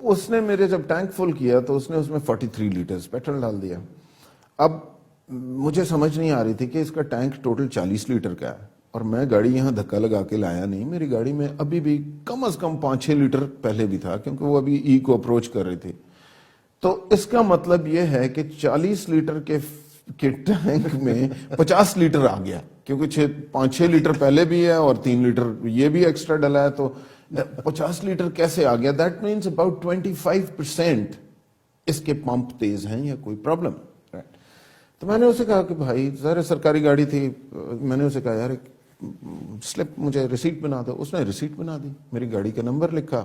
اس نے میرے جب ٹینک فل کیا تو اس نے اس میں 43 لیٹرز پیٹرول ڈال دیا. اب مجھے سمجھ نہیں آ رہی تھی کہ اس کا ٹینک ٹوٹل 40 لیٹر کا ہے, اور میں گاڑی یہاں دھکا لگا کے لایا نہیں. میری گاڑی میں ابھی بھی کم از کم 5-6 لیٹر پہلے بھی تھا, کیونکہ وہ ابھی ای کو اپروچ کر رہی تھی. تو اس کا مطلب یہ ہے کہ 40 لیٹر کے ٹینک میں 50 لیٹر آ گیا, کیونکہ 5-6 لیٹر پہلے بھی ہے اور 3 لیٹر یہ بھی ایکسٹرا ڈلا ہے, تو 50 لیٹر کیسے آ گیا؟ دیٹ مینس اباؤٹ 25% اس کے پمپ تیز ہیں یا کوئی پرابلم. تو میں نے اسے کہا کہ بھائی ظاہر سرکاری گاڑی تھی, میں نے اسے کہا یار ایک سلپ مجھے ریسیٹ بنا دو. اس نے ریسیٹ بنا دی, میری گاڑی کا نمبر لکھا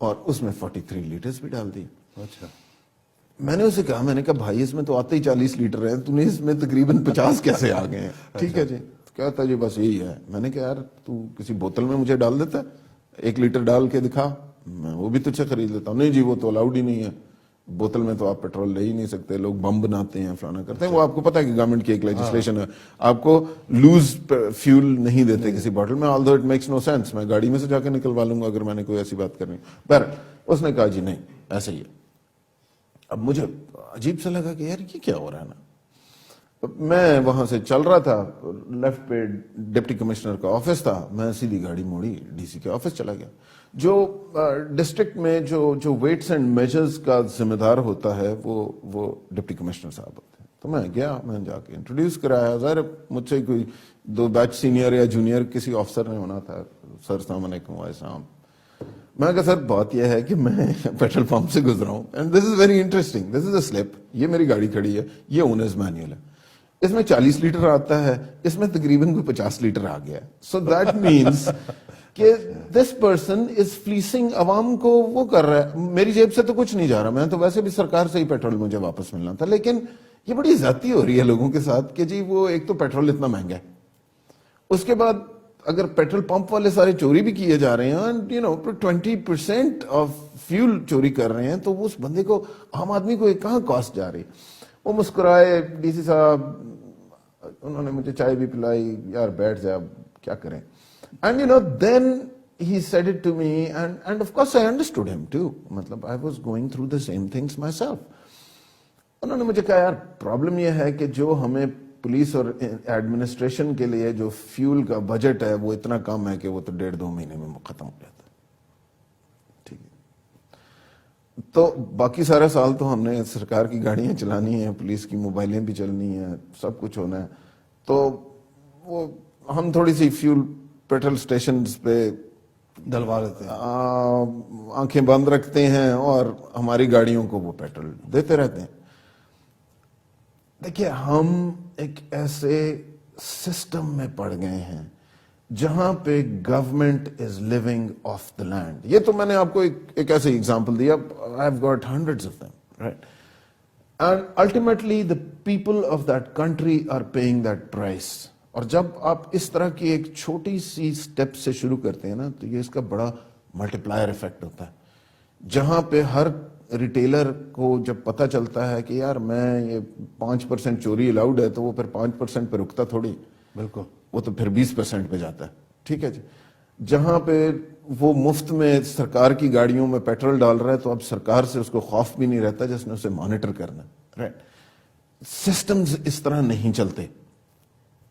اور اس میں 43 لیٹرز بھی ڈال دی. اچھا, میں نے اسے کہا, میں نے کہا بھائی اس میں تو آتے ہی 40 لیٹر ہیں, تو نے اس میں تقریباً 50 کیسے آ گئے ہیں؟ ٹھیک ہے جی. کہتا جی بس یہی ہے. میں نے کہا یار تو کسی بوتل میں مجھے ڈال دیتا ہے, 1 لیٹر ڈال کے دکھا, میں وہ بھی تجھ سے خرید لیتا ہوں. نہیں جی وہ تو الاؤڈ ہی نہیں ہے, بوتل میں تو آپ پیٹرول لے ہی نہیں سکتے, لوگ بم بناتے ہیں فلانا کرتے ہیں. وہ آپ کو پتا ہے کہ گورنمنٹ کی ایک لیجسلیشن ہے, آپ کو لوز فیول نہیں دیتے کسی بوتل میں, although it makes no sense. میں گاڑی میں سے جا کے نکلوا لوں گا اگر میں نے کوئی ایسی بات کرنی. پر اس نے کہا جی نہیں ایسا ہی ہے. اب مجھے عجیب سا لگا کہ یار یہ کیا ہو رہا ہے نا. میں وہاں سے چل رہا تھا, لیفٹ پہ ڈپٹی کمشنر کا آفس تھا, میں سیدھی گاڑی موڑی ڈی سی کے آفس چلا گیا. جو ڈسٹرکٹ میں جو ویٹس اینڈ میجرز کا ذمہ دار ہوتا ہے وہ ڈپٹی کمشنر صاحب ہوتے ہیں. تو میں گیا, میں جا کے انٹروڈیوس کرایا. ظاہر مجھ سے کوئی 2 بیچ سینئر یا جونیئر کسی آفسر نے ہونا تھا. سر السلام علیکم. وعلیکم السلام. میں کہا سر بات یہ ہے کہ میں پیٹرول پمپ سے گزرا ہوں, and this is very interesting, this is a slip, یہ میری گاڑی کھڑی ہے, یہ اونرز مینیول ہے, اس میں 40 لیٹر آتا ہے, اس میں تقریباً کوئی 50 لیٹر آ گیا. سو دیٹ مینس کہ دس پرسن از فلیسنگ عوام کو, وہ کر رہا ہے. میری جیب سے تو کچھ نہیں جا رہا, میں تو ویسے بھی سرکار سے ہی پیٹرول مجھے واپس ملنا تھا, لیکن یہ بڑی زیادتی ہو رہی ہے لوگوں کے ساتھ کہ جی وہ ایک تو پیٹرول اتنا مہنگا ہے, اس کے بعد اگر پیٹرول پمپ والے سارے چوری بھی کیے جا رہے ہیں, یو نو 20% آف فیول چوری کر رہے ہیں, تو اس بندے کو, عام آدمی کو کہاں کاسٹ جا رہی. وہ مسکرائے, ڈی سی صاحب انہوں نے مجھے چائے بھی پلائی, یار بیٹھ جا کیا کریں. And you know, then he said it to me, and of course I understood him too. مطلب I was going through the same things myself. انہوں نے مجھے کہا یار پرابلم یہ ہے کہ جو ہمیں پولیس اور ایڈمنسٹریشن کے لیے جو فیول کا بجٹ ہے وہ اتنا کم ہے کہ وہ تو 1.5-2 مہینے میں ختم ہو جاتا ہے. ٹھیک ہے, تو باقی سارا سال تو ہم نے سرکار کی گاڑیاں چلانی ہیں, پولیس کی موبائلیں بھی چلنی ہیں, سب کچھ ہونا ہے. تو وہ ہم تھوڑی سی فیول پیٹرول سٹیشنز پہ ڈلوا لیتے ہیں, آنکھیں بند رکھتے ہیں اور ہماری گاڑیوں کو وہ پیٹرول دیتے رہتے ہیں. دیکھیے ہم ایک ایسے سسٹم میں پڑ گئے ہیں جہاں پہ government is living off the land. یہ تو میں نے آپ کو ایک ایسے ایگزامپل دیا, I have got hundreds of them, right. And ultimately the people of that country are paying that price. اور جب آپ اس طرح کی ایک چھوٹی سی سٹیپ سے شروع کرتے ہیں نا, تو یہ اس کا بڑا ملٹی پلائر ایفیکٹ ہوتا ہے. جہاں پہ ہر ریٹیلر کو جب پتہ چلتا ہے کہ یار میں یہ 5% چوری الاؤڈ ہے, تو وہ پھر 5% پہ رکتا تھوڑی, بالکل, وہ تو پھر 20% پہ جاتا ہے. ٹھیک ہے جی. جہاں پہ وہ مفت میں سرکار کی گاڑیوں میں پیٹرول ڈال رہا ہے, تو اب سرکار سے اس کو خوف بھی نہیں رہتا جس نے اسے مانیٹر کرنا, رائٹ. سسٹمز اس طرح نہیں چلتے.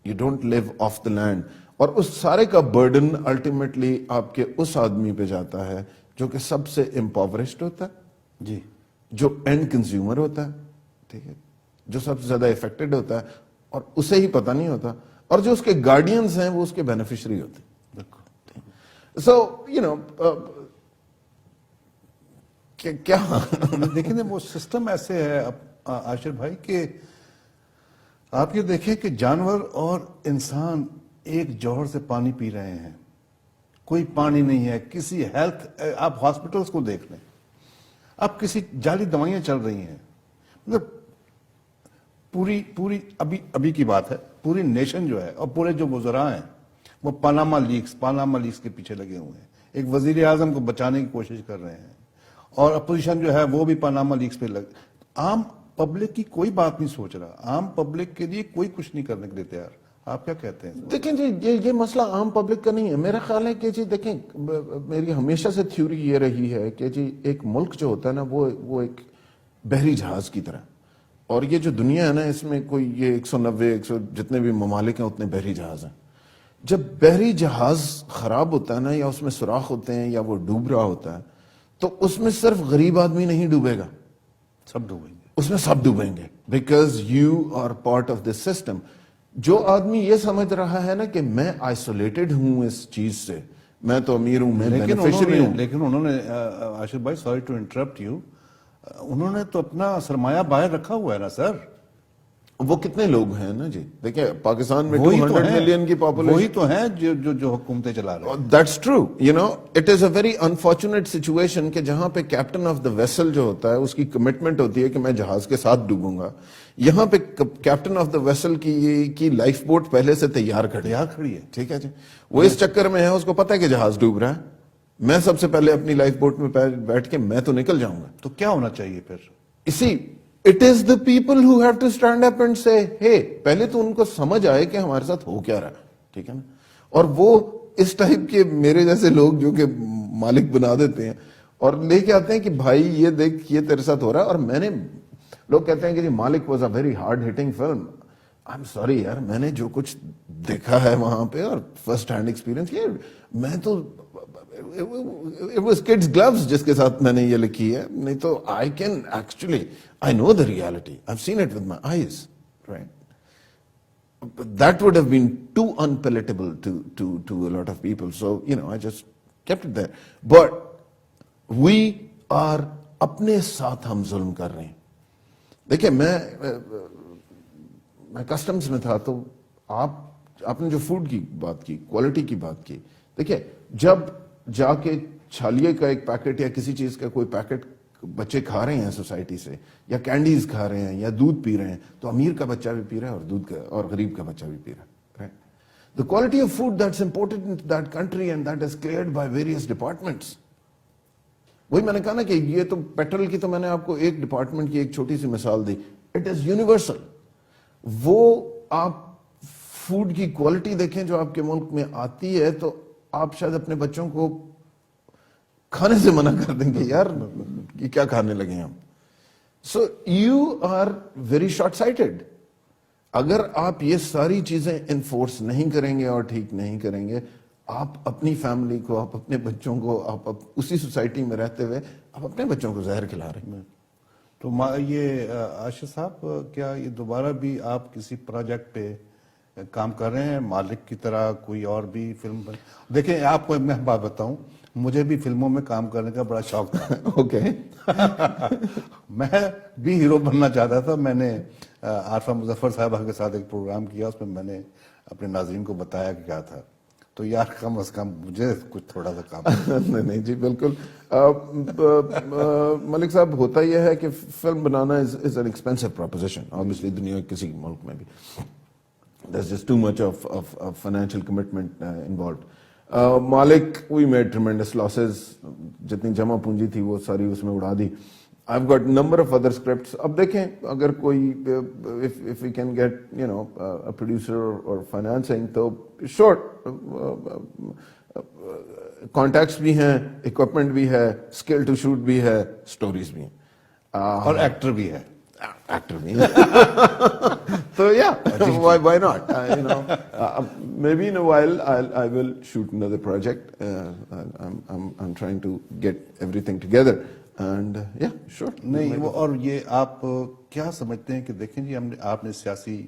You don't live off the land. اور اس سارے کا برڈن الٹیمیٹلی آپ کے اس آدمی پہ جاتا ہے جو کہ سب سے امپاورشڈ ہوتا ہے, جی, جو اینڈ کنزیومر ہوتا ہے, ٹھیک ہے, جو سب سے زیادہ افیکٹڈ ہوتا ہے اور اسے ہی پتہ نہیں ہوتا, اور جو اس کے گارڈینز ہیں وہ اس کے بینیفیشری ہوتے ہیں. بالکل. سو یو نو کیا دیکھیں وہ سسٹم ایسے ہے عاشر بھائی کہ آپ یہ دیکھیں کہ جانور اور انسان ایک جوہر سے پانی پی رہے ہیں, کوئی پانی نہیں ہے. کسی ہیلتھ, آپ ہاسپٹلس کو دیکھ لیں, اب کسی جعلی دوائیاں چل رہی ہیں. مطلب پوری ابھی کی بات ہے, پوری نیشن جو ہے اور پورے جو وزراء ہیں وہ پاناما لیکس کے پیچھے لگے ہوئے ہیں. ایک وزیر اعظم کو بچانے کی کوشش کر رہے ہیں, اور اپوزیشن جو ہے وہ بھی پاناما لیکس پہ عام پبلک کی کوئی بات نہیں سوچ رہا. عام پبلک کے لیے کوئی کچھ نہیں کرنے کے لیے تیار. آپ کیا کہتے ہیں؟ دیکھیں جی یہ مسئلہ عام پبلک کا نہیں ہے. میرا خیال ہے کہ جی دیکھیں میری ہمیشہ سے تھیوری یہ رہی ہے کہ جی ایک ملک جو ہوتا ہے نا وہ ایک بحری جہاز کی طرح, اور یہ جو دنیا ہے نا اس میں کوئی یہ 190 جتنے بھی ممالک ہیں اتنے بحری جہاز ہیں. جب بحری جہاز خراب ہوتا ہے نا یا اس میں سوراخ ہوتے ہیں یا وہ ڈوب رہا ہوتا ہے تو اس میں صرف غریب آدمی نہیں ڈوبے گا, سب ڈوبیں گے, اس میں سب ڈوبیں گے, because you are part of this system. جو آدمی یہ سمجھ رہا ہے نا کہ میں آئسولیٹڈ ہوں اس چیز سے, میں تو امیر ہوں, میں بینیفیشری ہوں. لیکن انہوں نے آشر بھائی, سوری ٹو انٹرپٹ یو, انہوں نے تو اپنا سرمایہ باہر رکھا ہوا ہے نا سر. وہ کتنے لوگ ہیں نا جی, دیکھیں پاکستان میں وہی 200 تو ہیں, ملین کی پاپولیشن, وہی تو ہیں جو حکومتیں چلا رہے ہیں. That's true. You know, it is a very unfortunate situation کہ جہاں پہ کیپٹن آف دا ویسل جو ہوتا ہے اس کی کمٹمنٹ ہوتی ہے کہ میں جہاز کے ساتھ ڈوبوں گا, یہاں پہ کیپٹن آف دا ویسل کی لائف بوٹ پہلے سے تیار کھڑی ہے. ٹھیک ہے جی, وہ اس چکر میں ہے, اس کو پتا ہے کہ جہاز ڈوب رہا ہے, میں سب سے پہلے اپنی لائف بوٹ میں بیٹھ کے میں تو نکل جاؤں گا. تو کیا ہونا چاہیے پھر؟ اسی It is the people who have to stand up and say, hey, پہلے تو ان کو سمجھ آئے کہ ہمارے ساتھ ہو کیا رہا ہے, ٹھیک ہے نا. اور وہ اس ٹائپ کے میرے جیسے لوگ جو کہ مالک بنا دیتے ہیں اور لے کے آتے ہیں کہ بھائی یہ دیکھ یہ تیرے ساتھ ہو رہا ہے. اور میں نے, لوگ کہتے ہیں کہ جی Malik was a very hard hitting film. I am sorry یار, میں نے جو کچھ دیکھا ہے وہاں پہ اور فرسٹ ہینڈ ایکسپیرینس, یہ میں تو it was kids gloves جس کے ساتھ میں نے یہ لکھی ہے, نہیں تو I can actually, I know the reality, I've seen it with my eyes, right? But that would have been too unpalatable to a lot of people, so you know I just kept it there. But we are اپنے ساتھ ہم ظلم کر رہے ہیں. دیکھیں میں customs میں تھا تو آپ نے جو فوڈ کی بات کی, کوالٹی کی بات کی, دیکھیں جب جا کے چھالیے کا ایک پیکٹ یا کسی چیز کا کوئی پیکٹ بچے کھا رہے ہیں سوسائٹی سے, یا کینڈیز کھا رہے ہیں یا دودھ پی رہے ہیں, تو امیر کا بچہ بھی پی رہا ہے اور دودھ کا اور غریب کا بچہ بھی پی رہا ہے. The quality of food that's important in that country and that is cleared by various departments. وہی میں نے کہا نا کہ یہ تو پیٹرول کی تو میں نے آپ کو ایک ڈپارٹمنٹ کی ایک چھوٹی سی مثال دی. It is universal. وہ آپ فوڈ کی کوالٹی دیکھیں جو آپ کے ملک میں آتی ہے تو آپ شاید اپنے بچوں کو کھانے سے منع کر دیں گے, یار یہ کیا کھانے لگے ہم. So you are very short sighted. اگر آپ یہ ساری چیزیں انفورس نہیں کریں گے اور ٹھیک نہیں کریں گے, آپ اپنی فیملی کو, آپ اپنے بچوں کو, آپ اسی سوسائٹی میں رہتے ہوئے آپ اپنے بچوں کو زہر کھلا رہے ہیں. تو یہ عاشق صاحب, کیا یہ دوبارہ بھی آپ کسی پروجیکٹ پہ کام کر رہے ہیں مالک کی طرح, کوئی اور بھی فلم پر؟ دیکھیں آپ کو میں بات بتاؤں, مجھے بھی فلموں میں کام کرنے کا بڑا شوق تھا. اوکے. میں بھی ہیرو بننا چاہتا تھا. میں نے عارفہ مظفر صاحبہ کے ساتھ ایک پروگرام کیا, اس میں میں نے اپنے ناظرین کو بتایا کہ کیا تھا. تو یار کم از کم مجھے کچھ تھوڑا سا کام. نہیں جی بالکل ملک صاحب, ہوتا یہ ہے کہ film banana is an expensive proposition, obviously دنیا کے کسی ملک میں بھی. There's just too much of financial commitment involved. Malik, we made tremendous losses. جتنی جمع پونجی تھی وہ ساری اس میں اڑا دی. I've got number of other scripts. اب دیکھیں اگر کوئی if we can get you know a producer or financing تو sure contacts بھی ہیں, equipment بھی ہے, skill to shoot بھی ہے, stories بھی ہیں, اور ایکٹر بھی ہے. Actor بھی so yeah, why not? You know, maybe in a while I will shoot another project. I'm trying to get everything together and yeah, sure. نہیں وہ, اور یہ آپ کیا سمجھتے ہیں کہ دیکھیں جی آپ نے سیاسی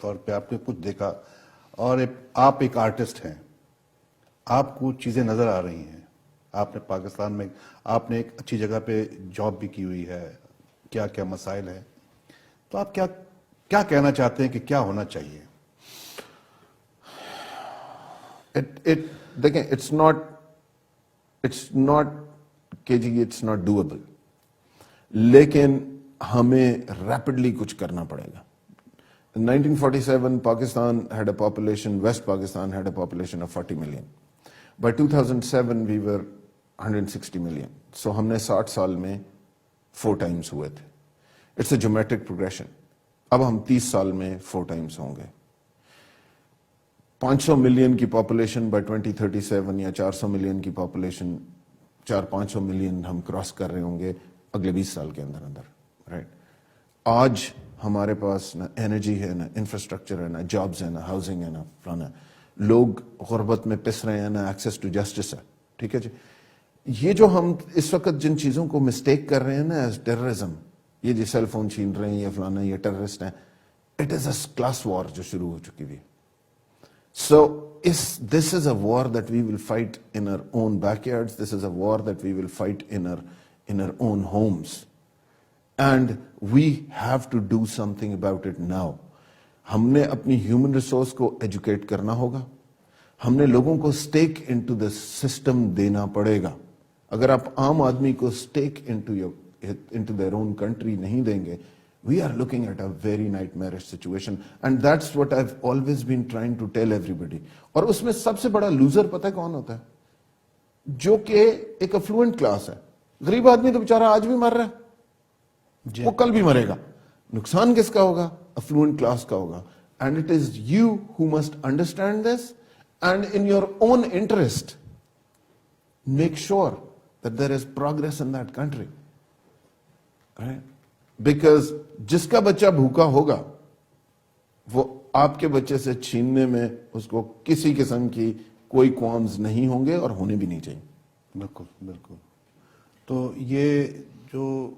طور پہ آپ نے کچھ دیکھا, اور آپ ایک آرٹسٹ ہیں, آپ کو چیزیں نظر آ رہی ہیں, آپ نے پاکستان میں آپ نے ایک اچھی جگہ پہ جاب بھی کی ہوئی ہے, کیا کیا مسائل ہیں, تو آپ کیا کہنا چاہتے ہیں کہ کیا ہونا چاہیے؟ دیکھیں it's not کہ جی it's not doable, لیکن ہمیں ریپڈلی کچھ کرنا پڑے گا. In 1947 Pakistan had a population, West Pakistan had a population of 40 million. By 2007 we were 160 million. So ہم نے 60 سال میں 4 times ہوئے تھے. It's a geometric progression. اب ہم 30 سال میں 4 times ہوں گے. 500 ملین کی پاپولیشن بائی 2037 یا 400 ملین کی پاپولیشن 400-500 ملین ہم کراس کر رہے ہوں گے اگلے 20 سال کے اندر اندر، رائٹ؟ آج ہمارے پاس نہ انرجی ہے، نہ انفراسٹرکچر ہے، نہ جابز ہے، نہ ہاؤسنگ ہے، نہ فلانا ہے، لوگ غربت میں پس رہے ہیں، نہ ایکسیس ٹو جسٹس ہے، ٹھیک ہے جی؟ یہ جو ہم اس وقت جن چیزوں کو مسٹیک کر رہے ہیں نا ایز ٹیررزم، یہ جی سیل فون چھین رہے ہیں، یہ فلانا، یہ ٹیررسٹ ہیں، اٹ از اے کلاس وار جو شروع ہو چکی ہوئی ہے. So this is a war that we will fight in our own backyards. This is a war that we will fight in our own homes. And we have to do something about it now. ہم نے اپنی human resource کو educate کرنا ہوگا، ہم نے لوگوں کو اسٹیک انٹو دا سسٹم دینا پڑے گا. اگر آپ عام آدمی کو stake into their own country نہیں دیں گے، we are looking at a very nightmarish situation, and that's what I've always been trying to tell everybody. اور اس میں سب سے بڑا لوزر پتہ ہے کون ہوتا ہے؟ جو کہ ایک افلوئنٹ کلاس ہے. غریب آدمی تو بیچارہ آج بھی مر رہا ہے، وہ کل بھی مرے گا. نقصان کس کا ہوگا؟ افلوئنٹ کلاس کا ہوگا. And it is you who must understand this, and in your own interest make sure that there is progress in that country, right? Because جس کا بچہ بھوکا ہوگا وہ آپ کے بچے سے چھیننے میں اس کو کسی قسم کی کوئی کوامز نہیں ہوں گے اور ہونے بھی نہیں چاہیے. بالکل بالکل. تو یہ جو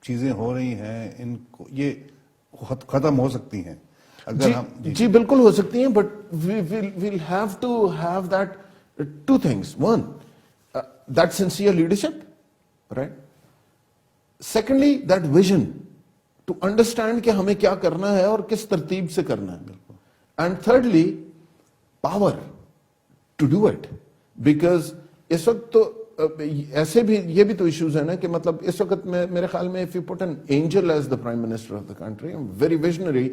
چیزیں ہو رہی ہیں ان کو یہ ختم ہو سکتی ہیں اگر ہم جی بالکل ہو سکتی ہیں، but we'll have to have that two things. One, that sincere leadership, right? Secondly, that vision to understand کہ ہمیں کیا کرنا ہے اور کس ترتیب سے کرنا ہے. And thirdly, power to do it. Because اس وقت تو ایسے بھی یہ بھی تو ایشوز ہیں نا کہ مطلب اس وقت میں میرے خیال میں if you put an angel as the prime minister of the country, very visionary.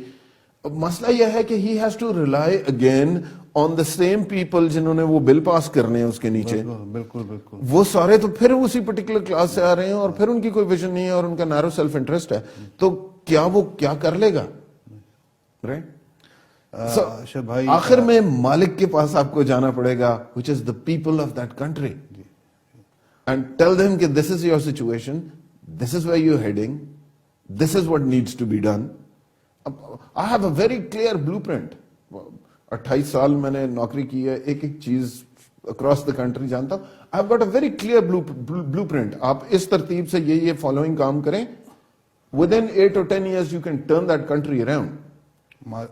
مسئلہ یہ ہے کہ he has to rely again on the same people جنہوں نے وہ بل پاس کرنے ہیں اس کے نیچے. بالکل بالکل. وہ سارے تو پھر اسی پرٹیکولر کلاس سے آ رہے ہیں اور پھر ان کی کوئی ویژن نہیں ہے اور ان کا نیرو سیلف انٹرسٹ ہے. تو کیا وہ کیا کر لے گا؟ رائٹ. آخر میں مالک کے پاس آپ کو جانا پڑے گا which is the people of that country, and tell them کہ this is your situation, this is where you're heading, this is what needs to be done. I have a very clear blueprint. 28 سال میں نے نوکری کی ہے، ایک ایک چیز اکراس دا کنٹری جانتا ہوں. I've got a very clear blueprint. آپ اس ترتیب سے یہ فالوئنگ کام کریں. Within 8 or 10 years you can turn that country around. But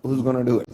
who's gonna do it?